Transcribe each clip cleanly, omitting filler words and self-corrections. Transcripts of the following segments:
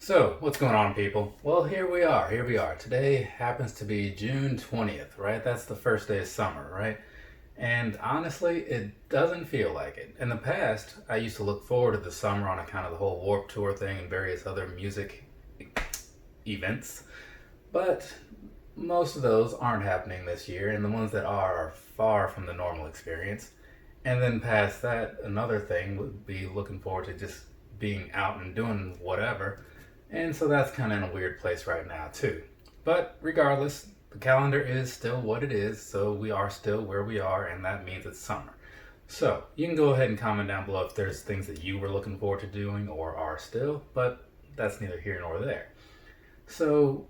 So, what's going on, people? Well, here we are. Today happens to be June 20th, right? That's the first day of summer, right? And honestly, it doesn't feel like it. In the past, I used to look forward to the summer on account of the whole Warped Tour thing and various other music events. But most of those aren't happening this year, and the ones that are far from the normal experience. And then past that, another thing would be looking forward to just being out and doing whatever. And so that's kind of in a weird place right now, too. But regardless, the calendar is still what it is, so we are still where we are, and that means it's summer. So you can go ahead and comment down below if there's things that you were looking forward to doing or are still, but that's neither here nor there. So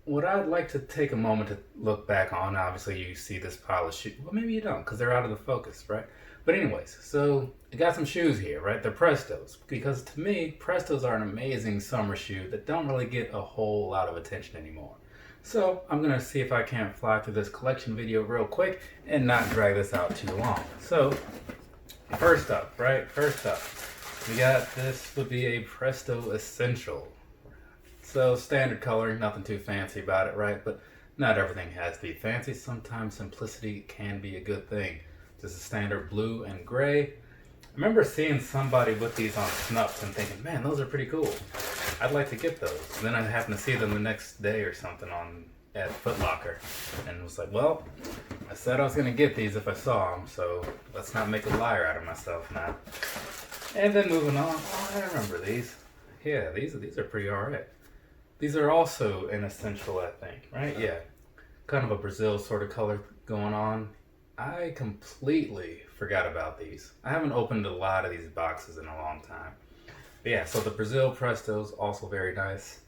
what I'd like to take a moment to look back on, obviously you see this pile of shoes, well maybe you don't because they're out of the focus, right? But anyways, so I got some shoes here, right? They're Prestos, because to me, Prestos are an amazing summer shoe that don't really get a whole lot of attention anymore. So I'm gonna see if I can't fly through this collection video real quick and not drag this out too long. So first up, we got this would be a Presto Essential. So standard coloring, nothing too fancy about it, right? But not everything has to be fancy. Sometimes simplicity can be a good thing. Just a standard blue and gray. I remember seeing somebody with these on Snups and thinking, man, those are pretty cool. I'd like to get those. And then I happened to see them the next day or something at Foot Locker. And was like, well, I said I was gonna get these if I saw them, so let's not make a liar out of myself now. And then moving on, oh, I remember these. Yeah, these are pretty alright. These are also an essential, I think, right? Yeah, kind of a Brazil sort of color going on. I completely forgot about these. I haven't opened a lot of these boxes in a long time. But yeah, so the Brazil Prestos, also very nice.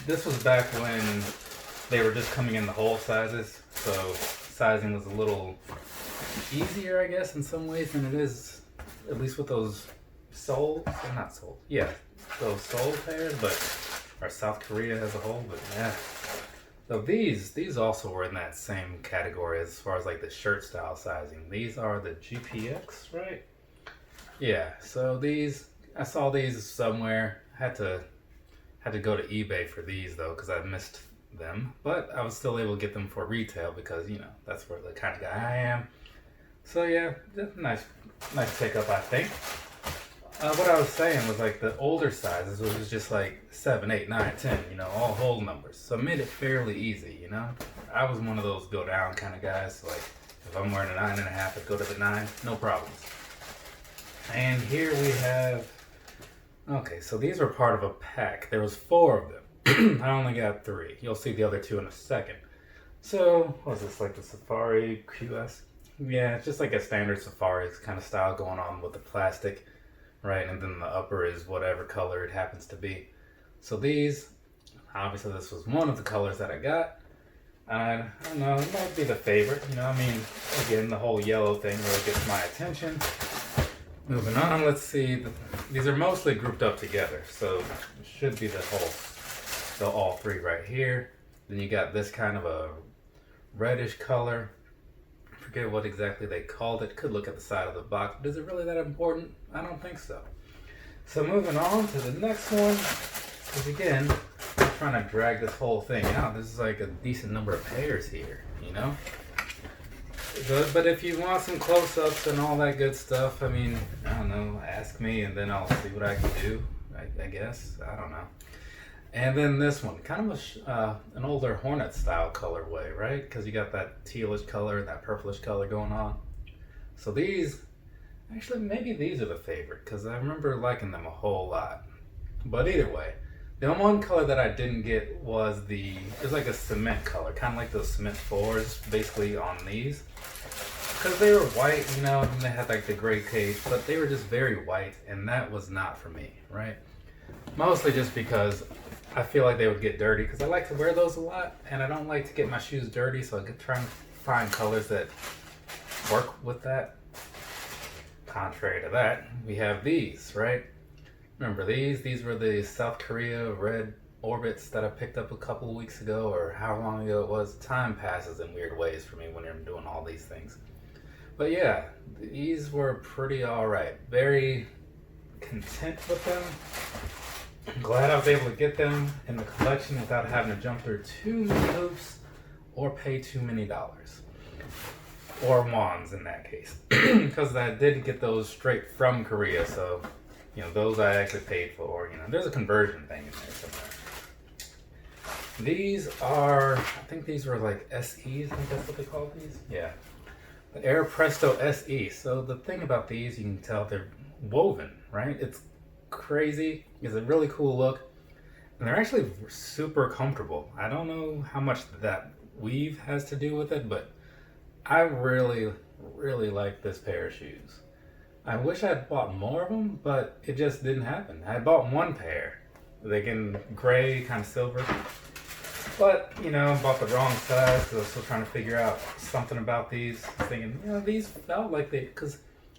This was back when they were just coming in the whole sizes, so sizing was a little easier, I guess, in some ways than it is, at least with those soles, or not soles, yeah, those sole pairs, but, or South Korea as a whole, but yeah. So these also were in that same category as far as like the shirt style sizing. These are the GPX, right? Yeah, so these, I saw these somewhere. Had to go to eBay for these though, because I missed them. But I was still able to get them for retail because, you know, that's where the kind of guy I am. So yeah, nice pickup, I think. What I was saying was like the older sizes was just like 7, 8, 9, 10, you know, all whole numbers. So it made it fairly easy, you know. I was one of those go down kind of guys. So like if I'm wearing a 9.5, I'd go to the 9, no problems. And here we have, okay, so these were part of a pack. There was 4 of them. I only got 3. You'll see the other 2 in a second. So what was this, like the Safari QS? Yeah, it's just like a standard Safari kind of style going on with the plastic. Right, and then the upper is whatever color it happens to be. So these, obviously this was one of the colors that I got. I don't know, it might be the favorite, you know, I mean, again, the whole yellow thing really gets my attention. Moving on, let's see, these are mostly grouped up together, so it should be all 3 right here. Then you got this kind of a reddish color. Forget what exactly they called it. Could look at the side of the box, but is it really that important? I don't think so. So moving on to the next one, because again, I'm trying to drag this whole thing out. This is like a decent number of pairs here, you know? But if you want some close-ups and all that good stuff, I mean, I don't know, ask me and then I'll see what I can do, I guess. I don't know. And then this one, kind of an older Hornet style colorway, right? Because you got that tealish color and that purplish color going on. So these, actually maybe these are the favorite because I remember liking them a whole lot. But either way, the one color that I didn't get was there's like a cement color, kind of like those cement 4s basically on these. Because they were white, you know, and they had like the gray cage, but they were just very white and that was not for me, right? Mostly just because I feel like they would get dirty because I like to wear those a lot and I don't like to get my shoes dirty, so I could try and find colors that work with that. Contrary to that, we have these, right? Remember these? These were the South Korea red orbits that I picked up a couple of weeks ago, or how long ago it was. Time passes in weird ways for me when I'm doing all these things. But yeah, these were pretty alright. Very content with them. I'm glad I was able to get them in the collection without having to jump through too many hoops or pay too many dollars. Or wands in that case. Because I did get those straight from Korea, so those I actually paid for. There's a conversion thing in there somewhere. These are, I think these were like SEs, I think that's what they call these. Yeah. The Air Presto SE. So the thing about these, you can tell they're woven, right? It's crazy. It's a really cool look. And they're actually super comfortable. I don't know how much that weave has to do with it, but I really, really like this pair of shoes. I wish I'd bought more of them, but it just didn't happen. I bought one pair. They in gray, kind of silver. But, bought the wrong size because I was still trying to figure out something about these. Thinking, these felt like because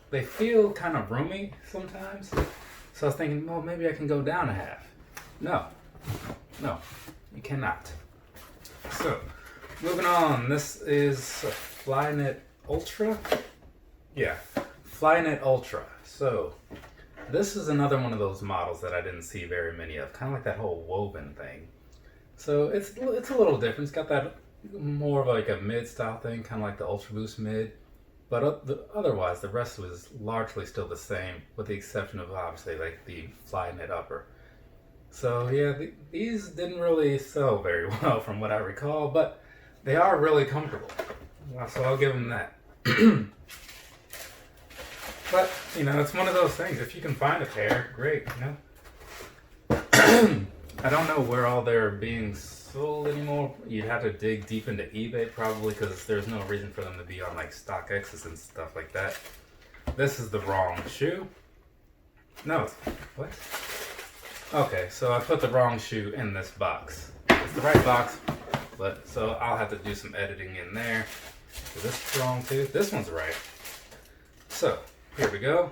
they feel kind of roomy sometimes. So I was thinking, well, maybe I can go down a half. No, you cannot. So, moving on. This is Flyknit Ultra. Yeah, Flyknit Ultra. So, this is another one of those models that I didn't see very many of. Kind of like that whole woven thing. So it's a little different. It's got that more of like a mid style thing, kind of like the Ultra Boost mid. But otherwise, the rest was largely still the same, with the exception of obviously like the Flyknit upper. So yeah, these didn't really sell very well from what I recall, but they are really comfortable. So I'll give them that. But it's one of those things. If you can find a pair, great. I don't know where all they're being sold anymore. You'd have to dig deep into eBay probably, because there's no reason for them to be on like StockX's and stuff like that. This is the wrong shoe. No, what? Okay, so I put the wrong shoe in this box. It's the right box, but so I'll have to do some editing in there. Is this wrong too? This one's right. So here we go.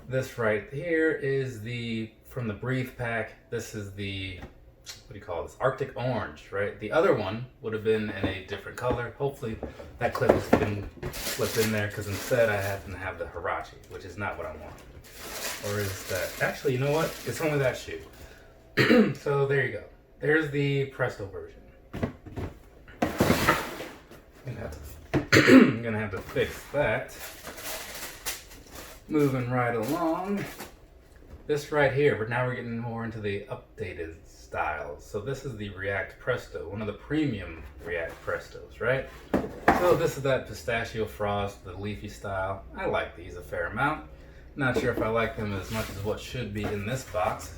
This right here is from the Breathe pack. This is the, what do you call this? Arctic Orange, right? The other one would have been in a different color. Hopefully that clip has been slipped in there, because instead I happen to have the Huarache, which is not what I want. Or is that, actually, you know what? It's only that shoe. So there you go. There's the Presto version. I'm gonna have to fix that. Moving right along. This right here, but now we're getting more into the updated styles. So this is the React Presto, one of the premium React Prestos, right? So this is that pistachio frost, the leafy style. I like these a fair amount. Not sure if I like them as much as what should be in this box,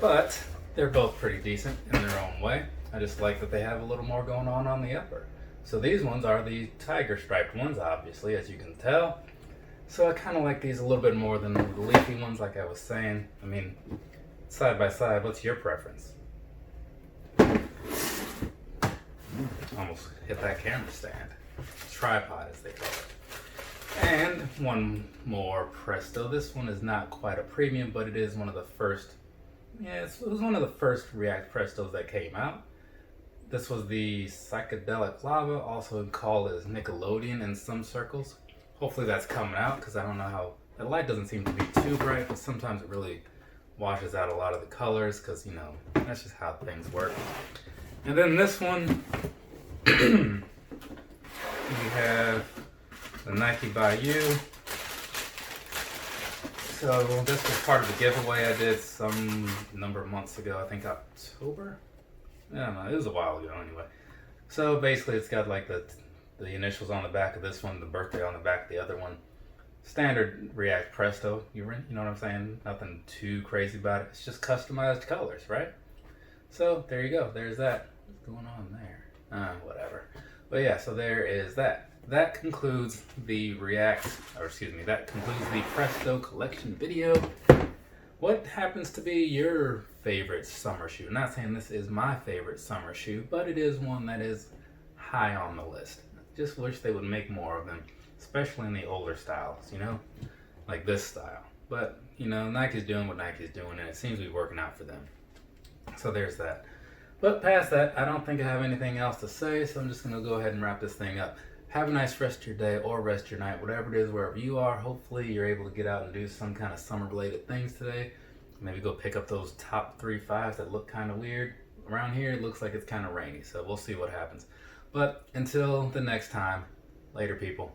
but they're both pretty decent in their own way. I just like that they have a little more going on the upper. So these ones are the tiger striped ones, obviously, as you can tell. So I kind of like these a little bit more than the leafy ones, like I was saying. I mean, side by side, what's your preference? Almost hit that camera stand. Tripod, as they call it. And one more Presto. This one is not quite a premium, but it is one of the first. Yeah, it was one of the first React Prestos that came out. This was the Psychedelic Lava, also called as Nickelodeon in some circles. Hopefully that's coming out, because I don't know how, the light doesn't seem to be too bright, but sometimes it really washes out a lot of the colors, because that's just how things work. And then this one, we have the Nike by You. So this was part of the giveaway I did some number of months ago, I think October? I don't know, it was a while ago anyway. So basically it's got like the initials on the back of this one, the birthday on the back of the other one. Standard React Presto, you know what I'm saying? Nothing too crazy about it. It's just customized colors, right? So there you go, there's that. What's going on there? Whatever. But yeah, so there is that. That concludes the that concludes the Presto collection video. What happens to be your favorite summer shoe? I'm not saying this is my favorite summer shoe, but it is one that is high on the list. Just wish they would make more of them, especially in the older styles, like this style. But, Nike's doing what Nike's doing, and it seems to be working out for them. So there's that. But past that, I don't think I have anything else to say, so I'm just going to go ahead and wrap this thing up. Have a nice rest of your day or rest of your night, whatever it is, wherever you are. Hopefully you're able to get out and do some kind of summer-related things today. Maybe go pick up those top 3 5s that look kind of weird. Around here, it looks like it's kind of rainy, so we'll see what happens. But until the next time, later, people.